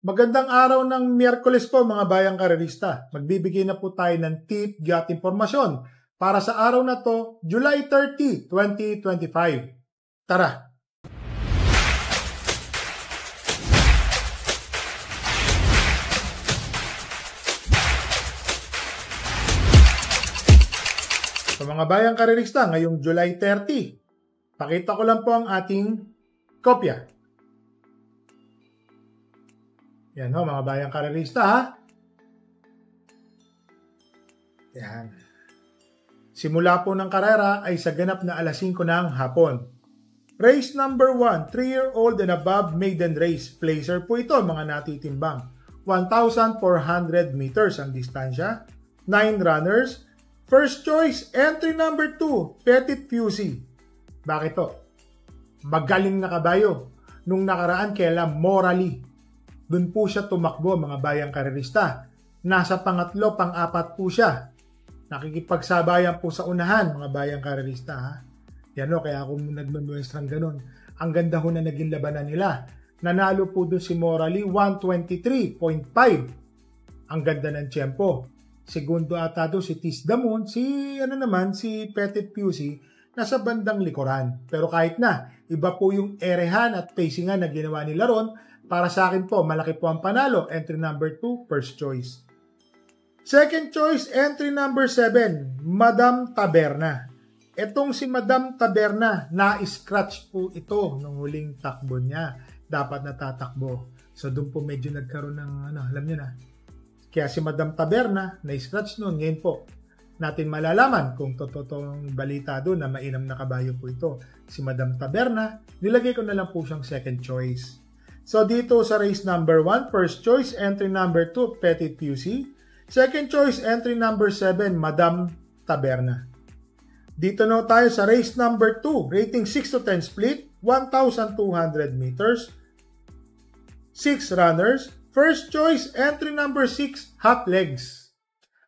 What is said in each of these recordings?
Magandang araw ng Miyerkules po mga bayang karerista. Magbibigay na po tayo ng tip at impormasyon para sa araw na to, July 30, 2025. Tara! Sa mga bayang karerista, ngayong July 30, pakita ko lang po ang ating kopya. Yan ho, mga bayang karerista ha. Yan. Simula po ng karera ay sa ganap na alas 5 ng hapon. Race number 1, 3-year-old and above maiden race. Placer po ito, mga natitimbang. 1,400 meters ang distansya. 9 runners. First choice, entry number 2, Petit Fusi. Bakit to? Magaling na kabayo. Nung nakaraan kaya Morally. Doon po siya tumakbo, mga bayang karerista. Nasa pangatlo, pang-apat po siya. Nakikipagsabayan po sa unahan, mga bayang karerista. Ha? Yan o, kaya ako nagmamuestrang ganun. Ang ganda ho na naging labanan nila. Nanalo po doon si Morally, 123.5. Ang ganda ng tiyempo. Segundo ata doon si Tisdamon, si Petit Fusi, nasa bandang likuran. Pero kahit na, iba po yung erehan at pacingan na ginawa nila ron. Para sa akin po, malaki po ang panalo. Entry number 2, first choice. Second choice, entry number 7, Madam Taberna. Etong si Madam Taberna, na-scratch po ito nung huling takbo niya. Dapat natatakbo. So doon po medyo nagkaroon ng, alam niyo na. Kaya si Madam Taberna, na-scratch noon. Ngayon po, natin malalaman kung totoong balita doon na mainam na kabayo po ito. Si Madam Taberna, nilagay ko na lang po siyang second choice. So dito sa race number 1, first choice, entry number 2, Petit Fusi. Second choice, entry number 7, Madam Taberna. Dito na tayo sa race number 2, rating 6 to 10 split, 1,200 meters. 6 runners. First choice, entry number 6, Hot Legs.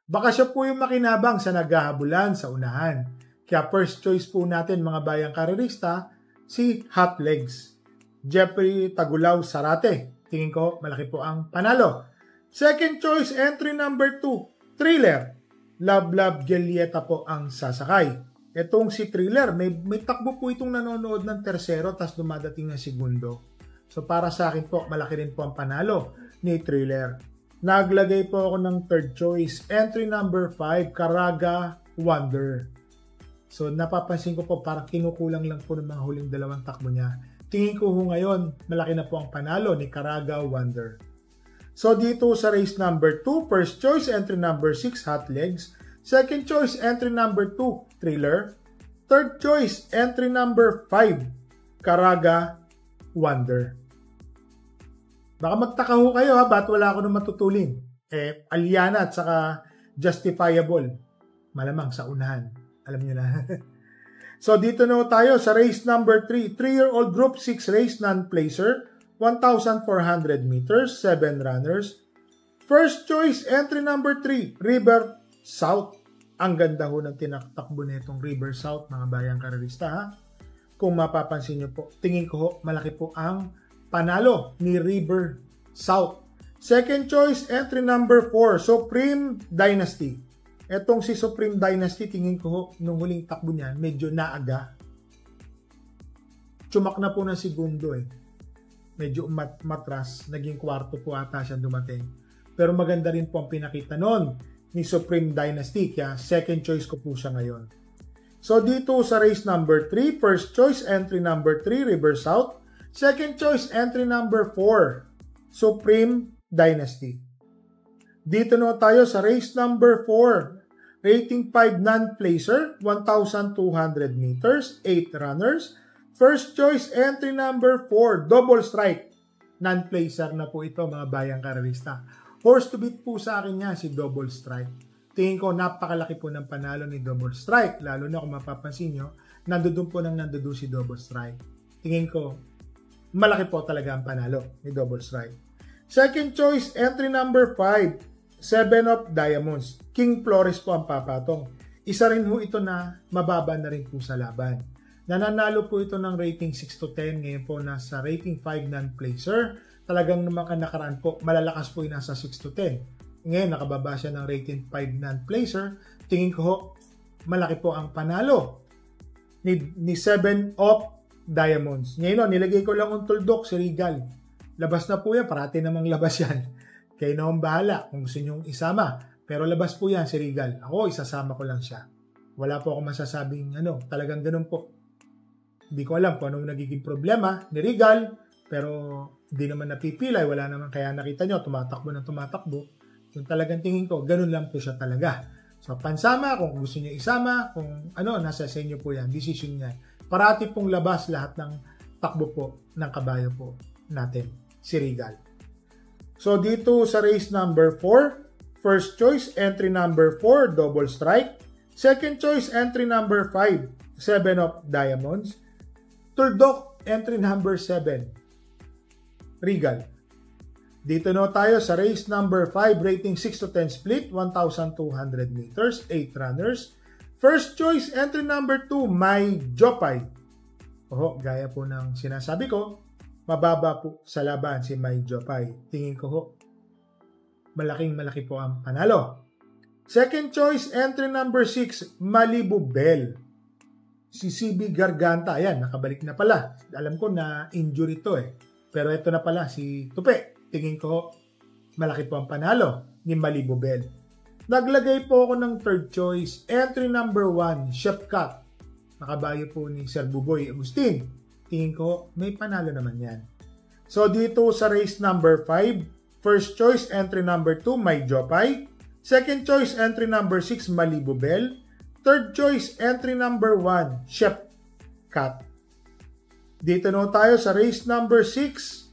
Baka siya po yung makinabang sa naghahabulan sa unahan. Kaya first choice po natin mga bayang karerista, si Hot Legs. Jeffrey Tagulaw Sarate. Tingin ko malaki po ang panalo. Second choice, entry number 2, Thriller. Love Gelieta po ang sasakay. Etong si Thriller, may takbo po itong nanonood ng tersero tas dumadating na segundo. So para sa akin po, malaki rin po ang panalo ni Thriller. Naglagay po ako ng third choice, entry number 5, Caraga Wonder. So napapansin ko po parang kinukulang lang po ng mga huling dalawang takbo niya. Tingin ko ngayon, malaki na po ang panalo ni Caraga Wonder. So dito sa race number 2, first choice, entry number 6, Hot Legs. Second choice, entry number 2, Thriller. Third choice, entry number 5, Caraga Wonder. Baka magtaka ho kayo ha, ba't wala ako nang matutulin? Aliana at saka Justifiable. Malamang sa unahan. Alam niyo na. So dito na tayo sa race number 3, 3-year-old group 6 race non-placer, 1,400 meters, 7 runners. First choice, entry number 3, River South. Ang ganda ho ng tinatakbo nitong River South, mga bayang karerista ha. Kung mapapansin niyo po, tingin ko ho, malaki po ang panalo ni River South. Second choice, entry number 4, Supreme Dynasty. Etong si Supreme Dynasty, tingin ko ho, nung huling takbo niya, medyo naaga. Tsumak na po ng segundo Medyo matras, naging kwarto po ata siya dumating. Pero maganda rin po ang pinakita noon ni Supreme Dynasty, kaya second choice ko po siya ngayon. So dito sa race number 3, first choice, entry number 3, River South. Second choice, entry number 4, Supreme Dynasty. Dito na tayo sa race number 4, rating 5 non-placer, 1,200 meters, 8 runners. First choice, entry number 4, Double Strike. Non-placer na po ito, mga bayang karerista. Horse to beat po sa akin niya, si Double Strike. Tingin ko, napakalaki po ng panalo ni Double Strike. Lalo na kung mapapansin nyo, nandoon po si Double Strike. Tingin ko, malaki po talaga ang panalo ni Double Strike. Second choice, entry number 5, 7 of Diamonds. King Flores po ang papatong. Isa rin ho ito na mababa na rin po sa laban. Nananalo po ito ng rating 6 to 10. Ngayon po nasa rating 5 non-placer. talagang naman nakaraan po, malalakas po yung nasa 6 to 10. Ngayon, nakababa siya ng rating 5 non-placer. Tingin ko ho, malaki po ang panalo ni 7 of Diamonds. Ngayon, nilagay ko lang ang tuldok si Regal. Labas na po yan, parati namang labas yan. Kayo na akong bahala kung gusto nyong isama. Pero labas po yan si Regal. Ako, isasama ko lang siya. Wala po akong masasabing talagang ganun po. Hindi ko alam kung anong nagiging problema ni Regal, pero hindi naman napipilay, wala naman, kaya nakita nyo, tumatakbo ng tumatakbo. Yung talagang tingin ko, ganun lang po siya talaga. So, pansama, kung gusto nyo isama, kung nasa sa inyo po yan, decision niya. Parati pong labas lahat ng takbo po ng kabayo po natin, si Regal. So, dito sa race number 4, first choice, entry number 4, double strike. Second choice, entry number 5, 7 of Diamonds. Tuldok, entry number 7, Regal. Dito na tayo sa race number 5, rating 6 to 10 split, 1,200 meters, 8 runners. First choice, entry number 2, My Jopay. Gaya po ng sinasabi ko, mababa po sa laban si My Jopay. Tingin ko malaki po ang panalo. Second choice, entry number 6, Malibu Bell. Si CB Garganta, ayan, nakabalik na pala. Alam ko na injury to Pero ito na pala, si Tupi. Tingin ko, malaki po ang panalo ni Malibu Bell. Naglagay po ako ng third choice, entry number 1, Chef Cat. Nakabayo po ni Sir Buboy Agustin. Tingin ko, may panalo naman yan. So dito sa race number 5, first choice, entry number 2, My Jopay. Second choice, entry number 6, Malibu Bell. Third choice, entry number 1, Chef Cat. Dito na tayo sa race number 6.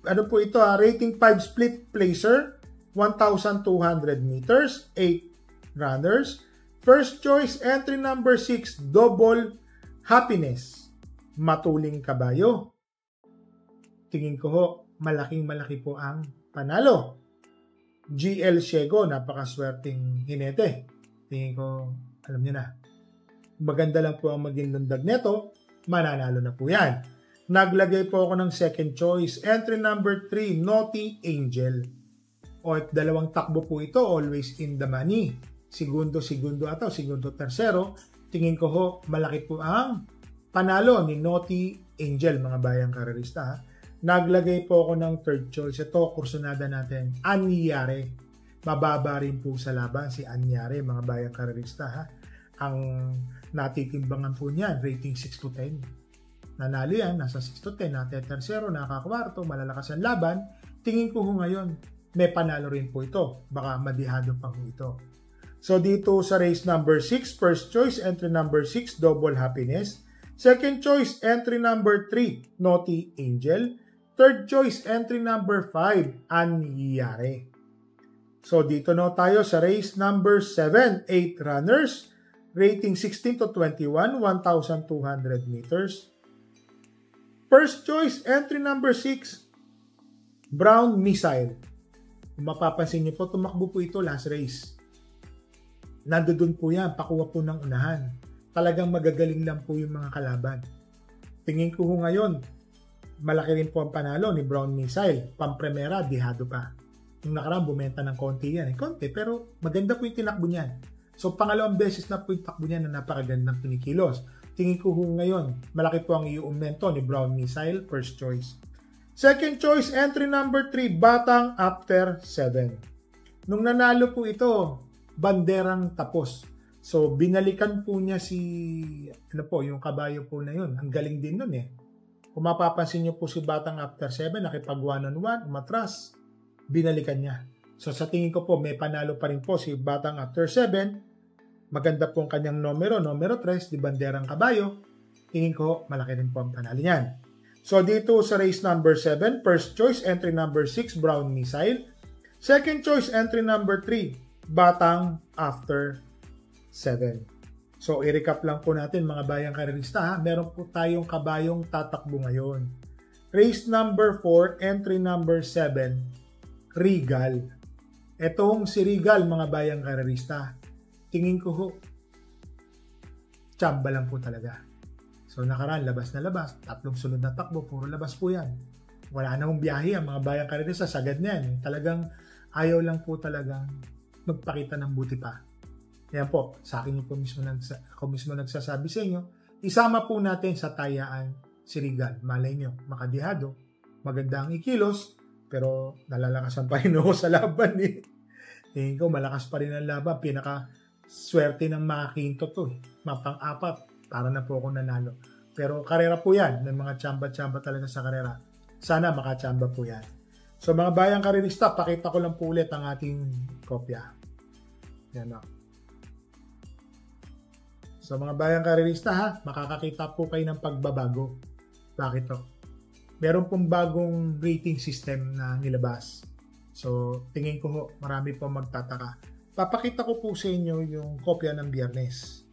Ano po ito? Rating 5 split placer, 1,200 meters, 8 runners. First choice, entry number 6, Double Happiness, Matuling Kabayo. Tingin ko malaki po ang panalo. GL Siego, napakaswerteng hinete. Tingin ko, alam niyo na. Maganda lang po ang maging lundag neto, mananalo na po yan. Naglagay po ako ng second choice, entry number 3, Naughty Angel. Dalawang takbo po ito, always in the money. Segundo ataw, segundo tersero. Tingin ko malaki po ang panalo ni Naughty Angel, mga bayang karerista. Naglagay po ako ng third choice. Ito, kursunada natin, Anyare. Mababa rin po sa laban si Anyare, mga bayang karerista. Ang natitimbangan po niyan, rating 6 to 10. Nanalo yan, nasa 6 to 10, nate tersero, nakakwarto, malalakas ang laban. Tingin ko ngayon, may panalo rin po ito. Baka madihado pa po ito. So dito sa race number 6, first choice, entry number 6, Double Happiness. Second choice, entry number 3, Naughty Angel. Third choice, entry number 5, Anyare. So dito na tayo sa race number 7, 8 runners. Rating 16 to 21, 1,200 meters. First choice, entry number 6, Brown Missile. Kung mapapansin niyo po, tumakbo po ito last race. Nandoon po yan, pakuha po ng unahan. Talagang magagaling lang po yung mga kalaban. Tingin ko ngayon, malaki rin po ang panalo ni Brown Missile. Pampremera, dihado pa. Yung nakaraan, bumenta ng konti yan. Konti, pero maganda po yung tinakbo niyan. So, pangalawang beses na po yung takbo niya na napakagandang kinikilos. Tingin ko ngayon, malaki po ang iuumento ni Brown Missile, first choice. Second choice, entry number 3, Batang After 7. Nung nanalo po ito, banderang tapos. So, binalikan po niya yung kabayo po na yun. Ang galing din nun Kung mapapansin niyo po si Batang After 7, nakipag 1-on-1, umatras, binalikan niya. So, sa tingin ko po, may panalo pa rin po si Batang After 7. Maganda po ang kanyang numero 3, di banderang kabayo. Tingin ko, malaki rin po ang panalo niyan. So, dito sa race number 7, first choice, entry number 6, Brown Missile. Second choice, entry number 3, Batang After 7. So, i-recap lang po natin mga bayang karerista. Meron po tayong kabayong tatakbo ngayon. Race number 4, entry number 7, Regal. Etong si Regal, mga bayang karerista. Tingin ko tsamba lang po talaga. So nakaraan, labas na labas. 3 sunod na takbo, puro labas po yan. wala namang biyahe ang mga bayang karerista, sagad na yan. Talagang ayaw lang po talagang magpakita ng buti pa. Yan po, sa akin ako mismo nagsasabi sa inyo, isama po natin sa tayaan si Regal. Malay nyo, makadihado, maganda ang ikilos, pero nalalakasan pa rin ako sa laban eh. Tingin ko, malakas pa rin ang laban. Pinaka-swerte ng makakinto to eh. Mapang-apat, para na po ako nanalo. Pero karera po yan, may mga tsamba-tsamba talaga sa karera. Sana makatsamba po yan. So mga bayang karerista, pakita ko lang po ulit ang ating kopya. Yan o. So mga bayang karerista ha, makakakita po kayo ng pagbabago. Bakit to? Meron pong bagong rating system na nilabas. So tingin ko ho, marami po magtataka. Papakita ko po sa inyo yung kopya ng Biyernes.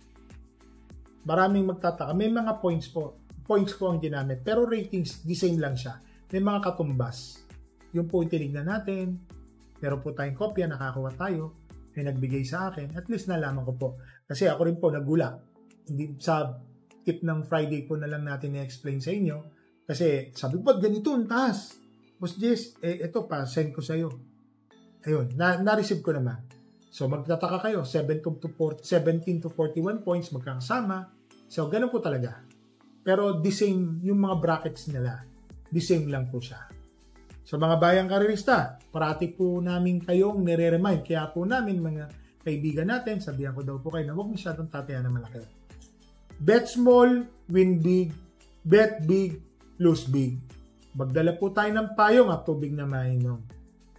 Maraming magtataka. May mga points po. Points po ang ginamit. Pero ratings, the same lang siya. May mga katumbas. Yung po yung tinignan natin. Meron po tayong kopya, nakakuha tayo. May nagbigay sa akin. At least nalaman ko po. Kasi ako rin po nagula. Hindi, sa tip ng Friday po na lang natin i-explain sa inyo. Kasi sabi ko, ganito ang taas. Boss Jess, ito pa, send ko sa'yo. Ayun, na-receive ko naman. So magtataka kayo, 17 to 41 points magkakasama. So ganun po talaga. Pero the same, yung mga brackets nila, the same lang po siya. So mga bayang karerista, parati po namin kayong nire-remind. Kaya po namin mga kaibigan natin, sabihan ko daw po kayo na huwag masyadong tatayan na malaki. Bet small, win big. Bet big, lose big. Magdala po tayo ng payong at tubig na mainom.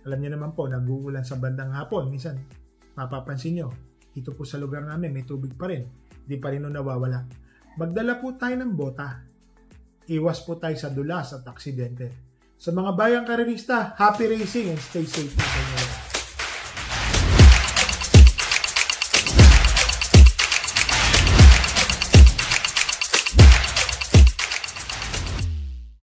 Alam niyo naman po, nag-uulan sa bandang hapon. Minsan, mapapansin nyo, dito po sa lugar namin, may tubig pa rin. Hindi pa rin nawawala. Magdala po tayo ng bota. Iwas po tayo sa dulas at aksidente. Sa mga bayang karerista, happy racing and stay safe po sa inyo.